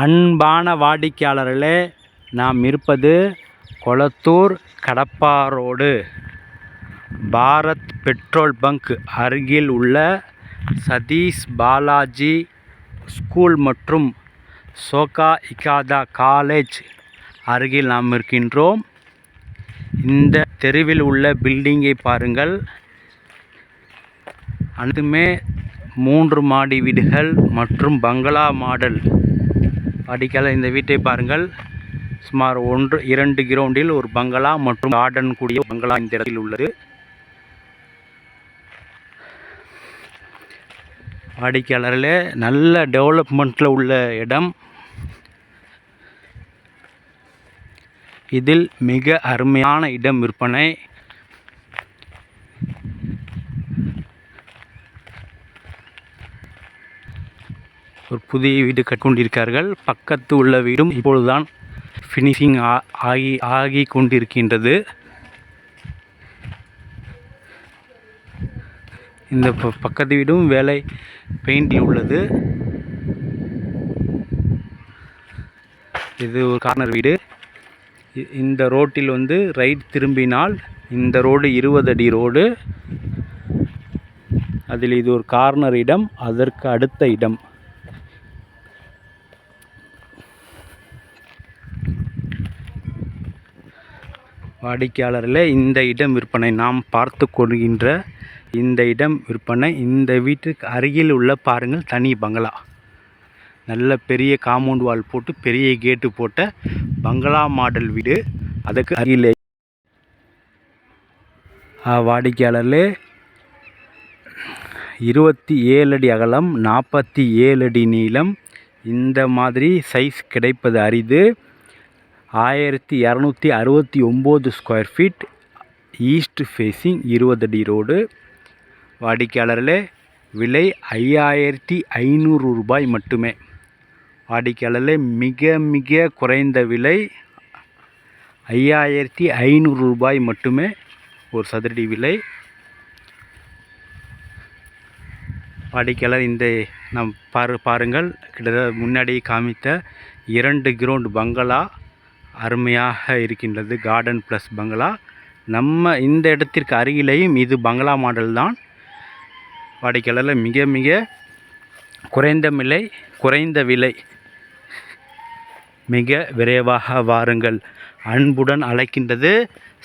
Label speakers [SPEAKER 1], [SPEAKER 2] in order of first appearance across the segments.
[SPEAKER 1] அன்பான வாடிக்கையாளர்களே, நாம் இருப்பது Kolathur Kadapa road Bharat petrol bunk அருகில் உள்ள சதீஷ் பாலாஜி ஸ்கூல் மற்றும் சோகா இகாதா காலேஜ் அருகில் நாம் இருக்கின்றோம். இந்த தெருவில் உள்ள பில்டிங்கை பாருங்கள். அனைத்துமே 3 மாடி வீடுகள் மற்றும் பங்களா மாடல். வாடிக்கையாளர் இந்த வீட்டை பாருங்கள். சுமார் 1-2 கிரவுண்டில் ஒரு பங்களா மற்றும் கார்டன் கூடிய பங்களா இந்த இடத்தில் உள்ளது. வாடிக்கையாளர்களே, நல்ல டெவலப்மெண்ட்டில் உள்ள இடம். இதில் மிக அருமையான இடம் விற்பனை. ஒரு புதிய வீடு கட்டிக்கொண்டிருக்கிறார்கள். பக்கத்து உள்ள வீடும் இப்பொழுதுதான் ஃபினிஷிங் ஆகி கொண்டிருக்கின்றது. இந்த பக்கத்து வீடும் வேலை பெயிண்டில் உள்ளது. இது ஒரு கார்னர் வீடு. இந்த ரோட்டில் ரைட் திரும்பினால் இந்த ரோடு 20 அடி ரோடு. அதில் இது ஒரு கார்னர் இடம். அதற்கு அடுத்த இடம் வாடிக்கையாளர்களே, இந்த இடம் விற்பனை. நாம் பார்த்து கொள்கின்ற இந்த இடம் விற்பனை. இந்த வீட்டுக்கு அருகில் உள்ள பாருங்கள், தனி பங்களா. நல்ல பெரிய காம்பவுண்ட் வால் போட்டு பெரிய கேட்டு போட்ட பங்களா மாடல் வீடு. அதுக்கு அருகிலே வாடிக்கையாளர்களே, 27 அடி அகலம், 47 அடி நீளம். இந்த மாதிரி சைஸ் கிடைப்பது அரிது. 1269 ஸ்கொயர் ஃபீட். ஈஸ்ட் ஃபேஸிங் 20 அடி ரோடு. வாடிக்கையாளர்களே, விலை 5500 ரூபாய் மட்டுமே. வாடிக்கையாளர்களே, மிக மிக குறைந்த விலை 5500 ரூபாய் மட்டுமே ஒரு சதுரடி விலை. வாடிக்கையாளர் இந்த நாம் பாருங்கள், கிட்டத்தட்ட முன்னாடி காமித்த 2 கிரவுண்ட் பங்களா அருமையாக இருக்கின்றது. கார்டன் ப்ளஸ் பங்களா. நம்ம இந்த இடத்திற்கு அருகிலேயும் இது பங்களா மாடல் தான். வாடிக்கையாளரில் மிக மிக குறைந்த விலை. மிக விரைவாக வாருங்கள். அன்புடன் அழைக்கின்றது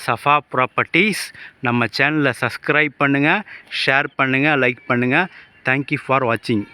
[SPEAKER 1] சஃபா ப்ராப்பர்ட்டிஸ். நம்ம சேனலை சப்ஸ்கிரைப் பண்ணுங்கள், ஷேர் பண்ணுங்கள், லைக் பண்ணுங்கள். தேங்க்யூ ஃபார் வாட்சிங்.